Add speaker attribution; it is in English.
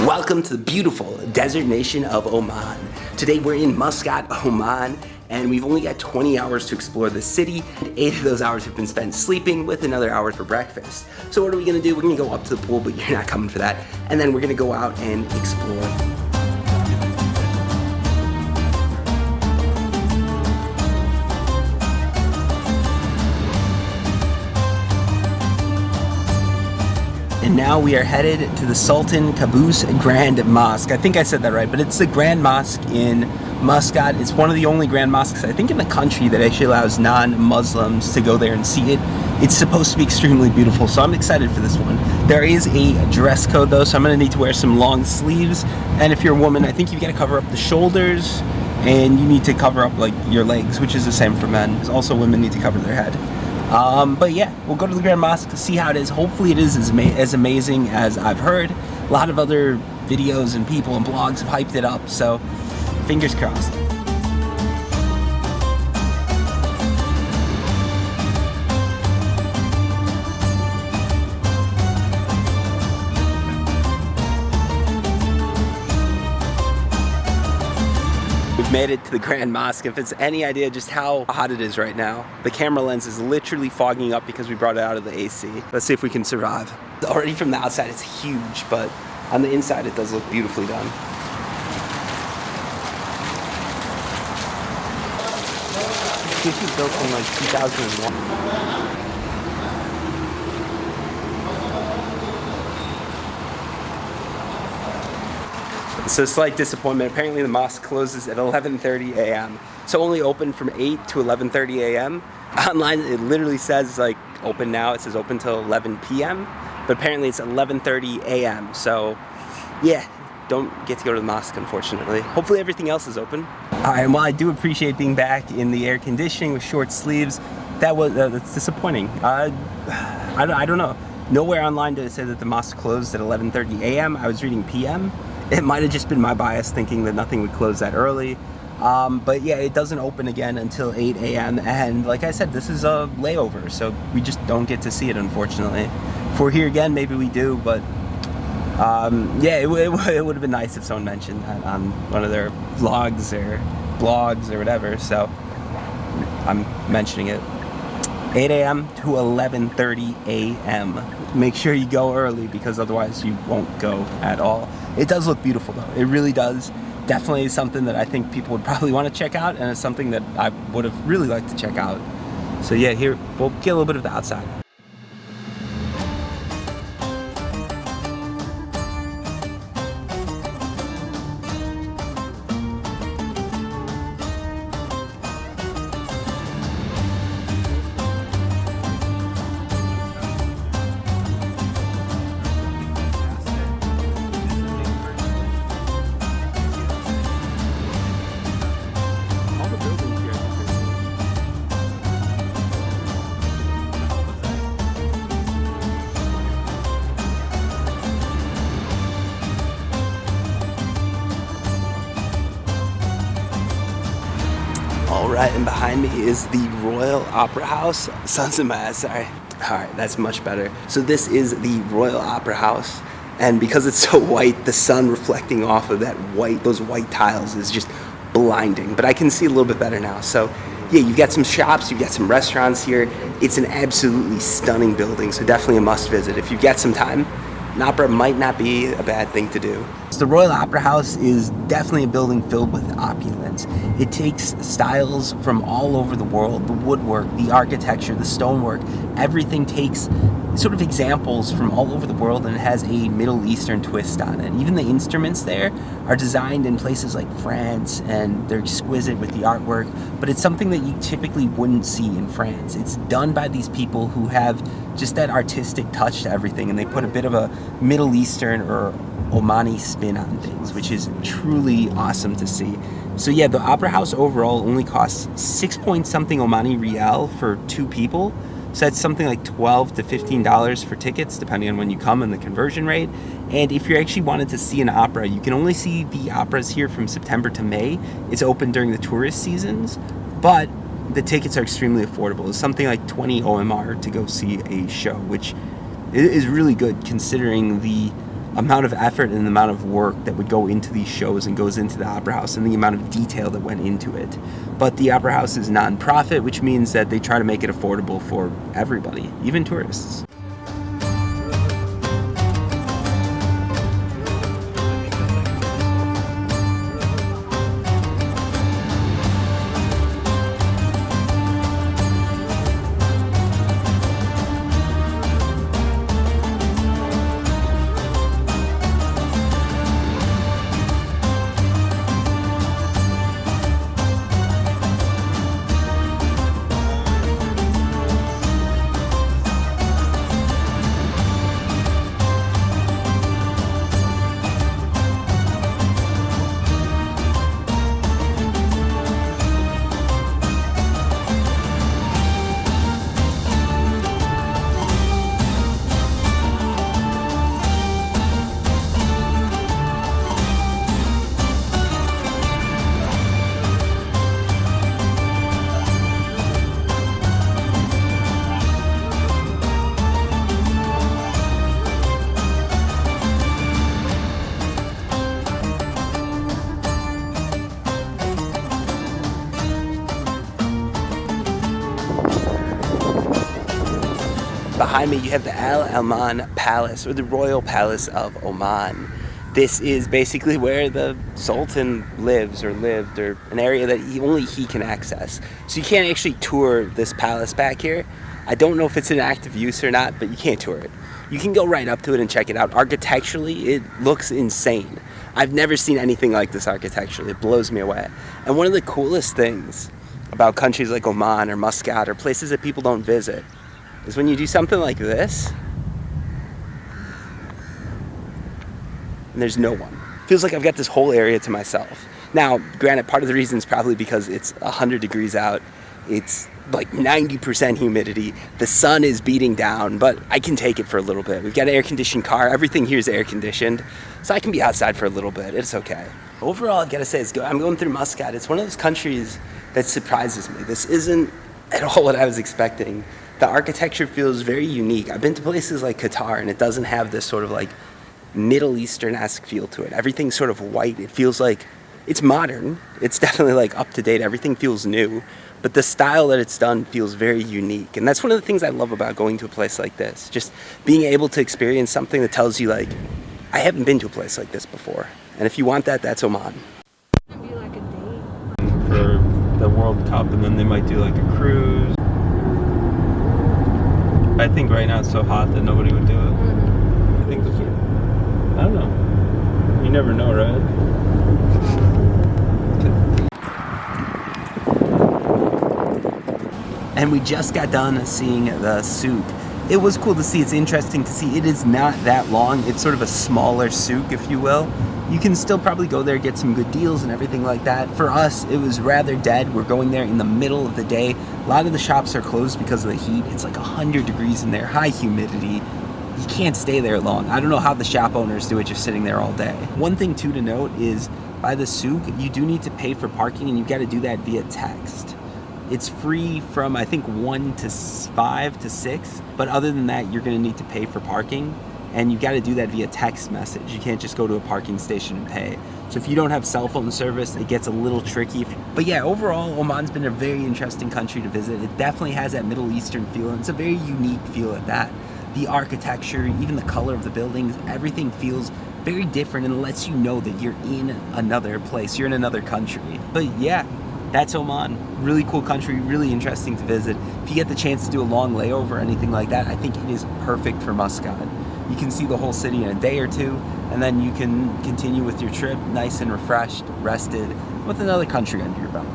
Speaker 1: Welcome to the beautiful desert nation of Oman. Today we're in Muscat, Oman, and we've only got 20 hours to explore the city. 8 of those hours have been spent sleeping with another hour for breakfast. So what are we gonna do? We're gonna go up to the pool, but you're not coming for that. And then we're gonna go out and explore. And now we are headed to the Sultan Qaboos Grand Mosque. I think I said that right, but it's the Grand Mosque in Muscat. It's one of the only Grand Mosques, I think, in the country that actually allows non-Muslims to go there and see it. It's supposed to be extremely beautiful, so I'm excited for this one. There is a dress code though, so I'm gonna need to wear some long sleeves. And if you're a woman, I think you gotta cover up the shoulders and you need to cover up like your legs, which is the same for men. Also, women need to cover their head. But yeah, we'll go to the Grand Mosque to see how it is. Hopefully it is as amazing as I've heard. A lot of other videos and people and blogs have hyped it up, so fingers crossed. We've made it to the Grand Mosque. If it's any idea just how hot it is right now, the camera lens is literally fogging up because we brought it out of the AC. Let's see if we can survive. Already from the outside it's huge, but on the inside it does look beautifully done. This was built in like 2001. So slight disappointment. Apparently the mosque closes at 11:30 a.m. So only open from 8 to 11:30 a.m. Online it literally says like open now. It says open till 11 p.m. But apparently it's 11:30 a.m. So yeah, don't get to go to the mosque unfortunately. Hopefully everything else is open. Alright, well I do appreciate being back in the air conditioning with short sleeves. That's disappointing. I don't know. Nowhere online did it say that the mosque closed at 11:30 a.m. I was reading p.m. It might have just been my bias thinking that nothing would close that early. But yeah, it doesn't open again until 8 a.m. And like I said, this is a layover, so we just don't get to see it, unfortunately. If we're here again, maybe we do, but yeah, it would have been nice if someone mentioned that on one of their vlogs or blogs or whatever, so I'm mentioning it. 8 a.m. to 11:30 a.m. Make sure you go early because otherwise you won't go at all. It does look beautiful though. It really does. Definitely something that I think people would probably want to check out, and it's something that I would have really liked to check out. So yeah, here we'll get a little bit of the outside. Alright, and behind me is the Royal Opera House. Sun's in my eyes, sorry. Alright, that's much better. So this is the Royal Opera House, and because it's so white, the sun reflecting off of those white tiles is just blinding. But I can see a little bit better now. So yeah, you've got some shops, you've got some restaurants here. It's an absolutely stunning building, so definitely a must visit. If you've got some time, an opera might not be a bad thing to do. So the Royal Opera House is definitely a building filled with opulence. It takes styles from all over the world, the woodwork, the architecture, the stonework. Everything takes sort of examples from all over the world and it has a Middle Eastern twist on it. Even the instruments there are designed in places like France, and they're exquisite with the artwork, but it's something that you typically wouldn't see in France. It's done by these people who have just that artistic touch to everything, and they put a bit of a Middle Eastern or Omani spin on things, which is truly awesome to see. So yeah, the Opera House overall only costs 6 point something Omani Rial for 2 people. So that's something like $12 to $15 for tickets, depending on when you come and the conversion rate. And if you actually wanted to see an opera, you can only see the operas here from September to May. It's open during the tourist seasons, but the tickets are extremely affordable. It's something like 20 OMR to go see a show, which is really good considering the amount of effort and the amount of work that would go into these shows and goes into the Opera House and the amount of detail that went into it. But the Opera House is non-profit, which means that they try to make it affordable for everybody, even tourists. Behind me, you have the Al Alman Palace, or the Royal Palace of Oman. This is basically where the Sultan lives or lived, or an area that only he can access. So you can't actually tour this palace back here. I don't know if it's in active use or not, but you can't tour it. You can go right up to it and check it out. Architecturally, it looks insane. I've never seen anything like this architecturally. It blows me away. And one of the coolest things about countries like Oman or Muscat or places that people don't visit is when you do something like this and there's no one. Feels like I've got this whole area to myself. Now, granted, part of the reason is probably because it's 100 degrees out. It's like 90% humidity. The sun is beating down, but I can take it for a little bit. We've got an air-conditioned car. Everything here is air-conditioned, so I can be outside for a little bit. It's okay. Overall, I've got to say, I'm going through Muscat. It's one of those countries that surprises me. This isn't at all what I was expecting. The architecture feels very unique. I've been to places like Qatar, and it doesn't have this sort of like Middle Eastern-esque feel to it. Everything's sort of white. It feels like it's modern. It's definitely like up to date. Everything feels new, but the style that it's done feels very unique. And that's one of the things I love about going to a place like this. Just being able to experience something that tells you like, I haven't been to a place like this before. And if you want that, that's Oman.
Speaker 2: It'd be like a date.
Speaker 1: For the World Cup, and then they might do like a cruise. I think right now it's so hot that nobody would do it. I think I don't know. You never know, right? And we just got done seeing the souk. It was cool to see. It's interesting to see. It is not that long. It's sort of a smaller souk, if you will. You can still probably go there, get some good deals and everything like that. For us, it was rather dead. We're going there in the middle of the day. A lot of the shops are closed because of the heat. It's like 100 degrees in there, high humidity. You can't stay there long. I don't know how the shop owners do it, just sitting there all day. One thing too to note is by the souk, you do need to pay for parking, and you've got to do that via text. It's free from, I think, 1 to 5 to 6, but other than that, you're going to need to pay for parking, and you've got to do that via text message. You can't just go to a parking station and pay. So if you don't have cell phone service, it gets a little tricky. But yeah, overall, Oman's been a very interesting country to visit. It definitely has that Middle Eastern feel, and it's a very unique feel at that. The architecture, even the color of the buildings, everything feels very different and lets you know that you're in another place, you're in another country. But yeah, that's Oman. Really cool country, really interesting to visit. If you get the chance to do a long layover or anything like that, I think it is perfect for Muscat. You can see the whole city in a day or two, and then you can continue with your trip nice and refreshed, rested, with another country under your belt.